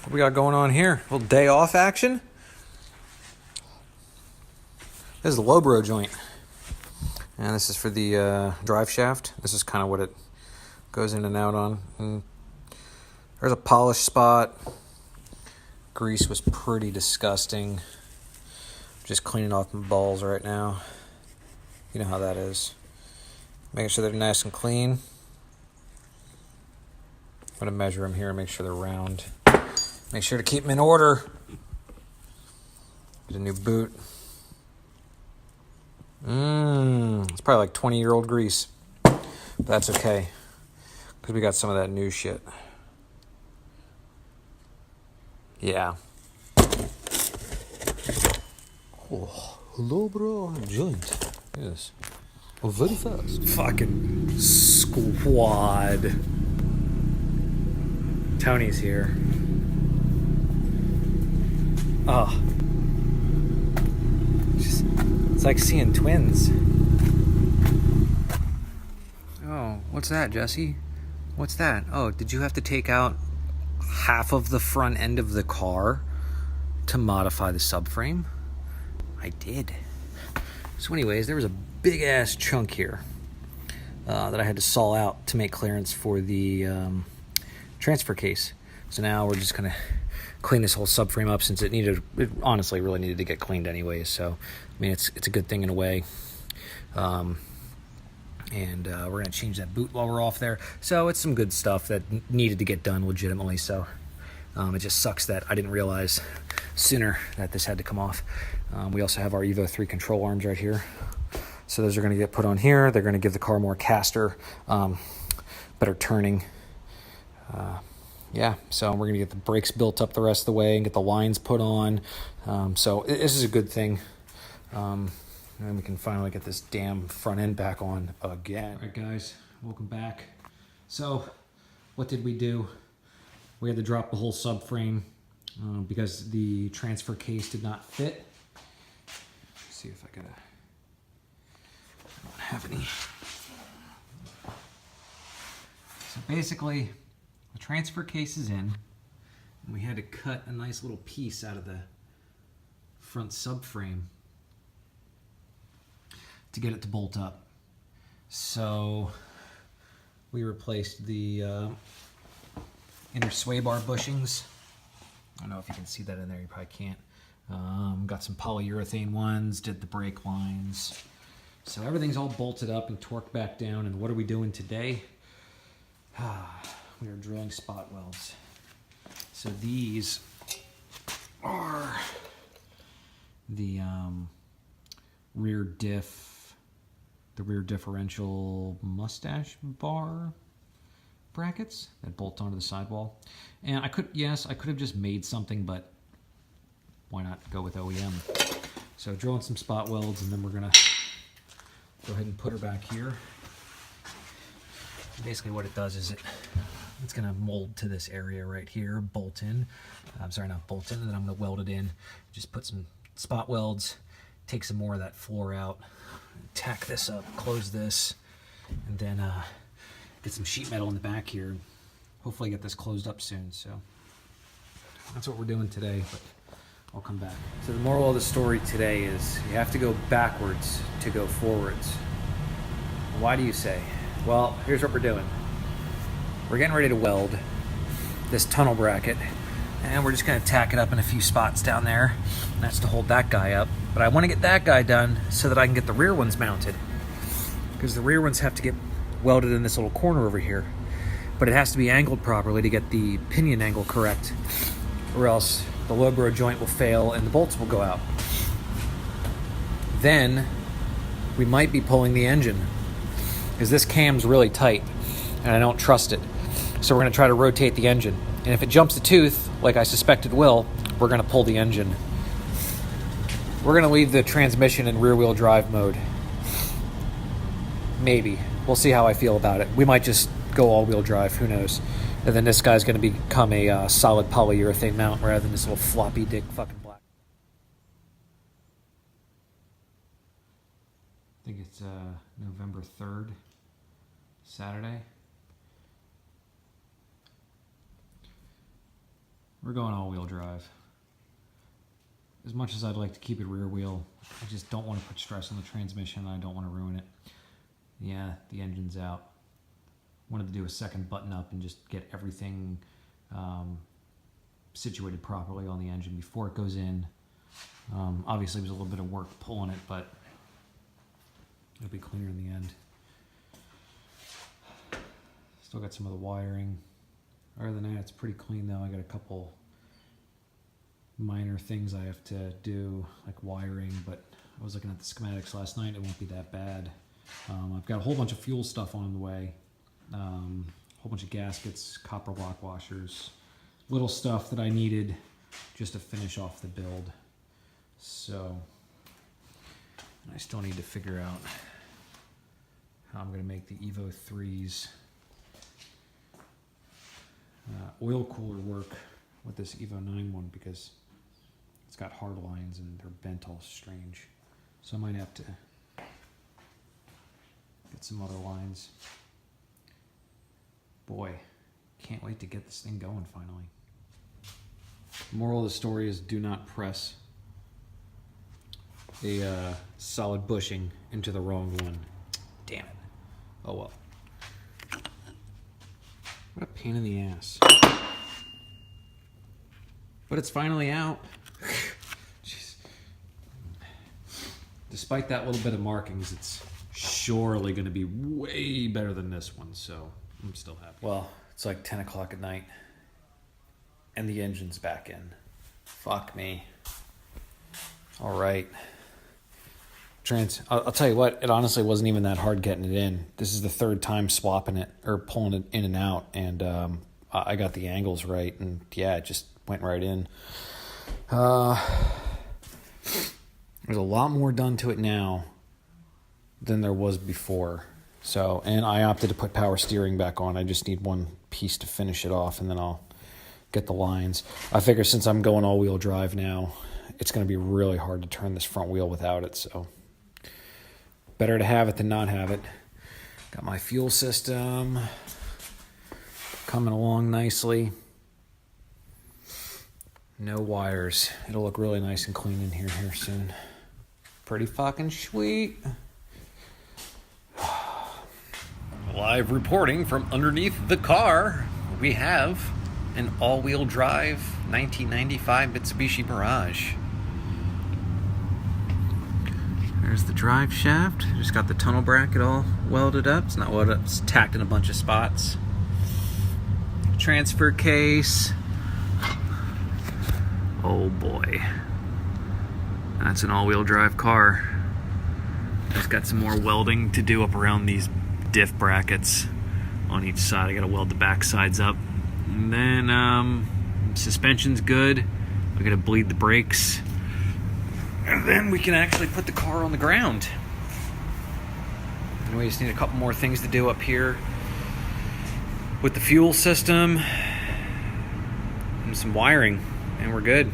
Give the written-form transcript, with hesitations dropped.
What we got going on here? A little day off action? This is the Lobro joint. And this is for the drive shaft. This is kind of what it goes in and out on. And there's a polish spot. Grease was pretty disgusting. Just cleaning off my balls right now. You know how that is. Making sure they're nice and clean. I'm going to measure them here and make sure they're round. Make sure to keep them in order. Get a new boot. It's probably like 20-year-old grease. But that's okay. Because we got some of that new shit. Yeah. Oh, hello, bro. Joint. Yes. Oh, very fast. Fucking squad. Tony's here. Oh. It's like seeing twins. Oh, what's that, Jesse? What's that? Oh, did you have to take out half of the front end of the car to modify the subframe? I did. So anyways, there was a big ass chunk here that I had to saw out to make clearance for the transfer case. So now we're just gonna clean this whole subframe up, since it honestly really needed to get cleaned anyways. So I mean, it's a good thing in a way. And we're gonna change that boot while we're off there. So it's some good stuff that needed to get done legitimately. So it just sucks that I didn't realize sooner that this had to come off. We also have our Evo 3 control arms right here. So those are gonna get put on here. They're gonna give the car more caster, better turning. Yeah, so we're gonna get the brakes built up the rest of the way and get the lines put on. So this is a good thing. And we can finally get this damn front end back on again. All right, guys, welcome back. So what did we do? We had to drop the whole subframe because the transfer case did not fit. Let's see if I don't have any. So basically, the transfer case is in, and we had to cut a nice little piece out of the front subframe to get it to bolt up. So we replaced the inner sway bar bushings. I don't know if you can see that in there, you probably can't. Got some polyurethane ones, did the brake lines. So everything's all bolted up and torqued back down. And what are we doing today? We are drilling spot welds. So these are the rear differential mustache bar brackets that bolt onto the sidewall. And I could have just made something, but why not go with OEM? So drilling some spot welds, and then we're gonna go ahead and put her back here. Basically what it does is it's gonna mold to this area right here, bolt in. I'm sorry, not bolt in, and then I'm gonna weld it in. Just put some spot welds, take some more of that floor out, tack this up, close this, and then get some sheet metal in the back here. Hopefully get this closed up soon. So that's what we're doing today, but I'll come back. So the moral of the story today is you have to go backwards to go forwards. Why do you say? Well, here's what we're doing. We're getting ready to weld this tunnel bracket, and we're just gonna tack it up in a few spots down there. And that's to hold that guy up. But I wanna get that guy done so that I can get the rear ones mounted, because the rear ones have to get welded in this little corner over here. But it has to be angled properly to get the pinion angle correct, or else the Lobro joint will fail and the bolts will go out. Then we might be pulling the engine, because this cam's really tight and I don't trust it. So we're gonna try to rotate the engine. And if it jumps a tooth, like I suspect it will, we're gonna pull the engine. We're gonna leave the transmission in rear wheel drive mode. Maybe. We'll see how I feel about it. We might just go all wheel drive, who knows. And then this guy's gonna become a solid polyurethane mount rather than this little floppy dick fucking black. I think it's November 3rd, Saturday. We're going all-wheel drive. As much as I'd like to keep it rear wheel, I just don't want to put stress on the transmission. I don't want to ruin it. Yeah, the engine's out. Wanted to do a second button up and just get everything situated properly on the engine before it goes in. Obviously, it was a little bit of work pulling it, but it'll be cleaner in the end. Still got some of the wiring. Other than that, it's pretty clean though. I got a couple minor things I have to do, like wiring, but I was looking at the schematics last night. It won't be that bad. I've got a whole bunch of fuel stuff on the way. A whole bunch of gaskets, copper lock washers, little stuff that I needed just to finish off the build. So I still need to figure out how I'm going to make the Evo 3's oil cooler work with this Evo 9 one, because it's got hard lines and they're bent all strange. So I might have to get some other lines. Boy, can't wait to get this thing going finally. Moral of the story is do not press a solid bushing into the wrong one. Damn it. Oh well. What a pain in the ass. But it's finally out. Jeez. Despite that little bit of markings, it's surely going to be way better than this one, so I'm still happy. Well, it's like 10 o'clock at night, and the engine's back in. Fuck me. All right. I'll tell you what, it honestly wasn't even that hard getting it in. This is the third time swapping it, or pulling it in and out, and I got the angles right, and yeah, it just went right in. There's a lot more done to it now than there was before. So, and I opted to put power steering back on. I just need one piece to finish it off, and then I'll get the lines. I figure since I'm going all-wheel drive now, it's going to be really hard to turn this front wheel without it, so better to have it than not have it. Got my fuel system coming along nicely. No wires. It'll look really nice and clean in here soon. Pretty fucking sweet. Live reporting from underneath the car, we have an all-wheel drive 1995 Mitsubishi Mirage. There's the drive shaft. Just got the tunnel bracket all welded up. It's not welded up, it's tacked in a bunch of spots. Transfer case. Oh boy. That's an all-wheel drive car. Just got some more welding to do up around these diff brackets on each side. I gotta weld the back sides up. And then suspension's good. I gotta bleed the brakes. And then we can actually put the car on the ground. And we just need a couple more things to do up here with the fuel system and some wiring, and we're good.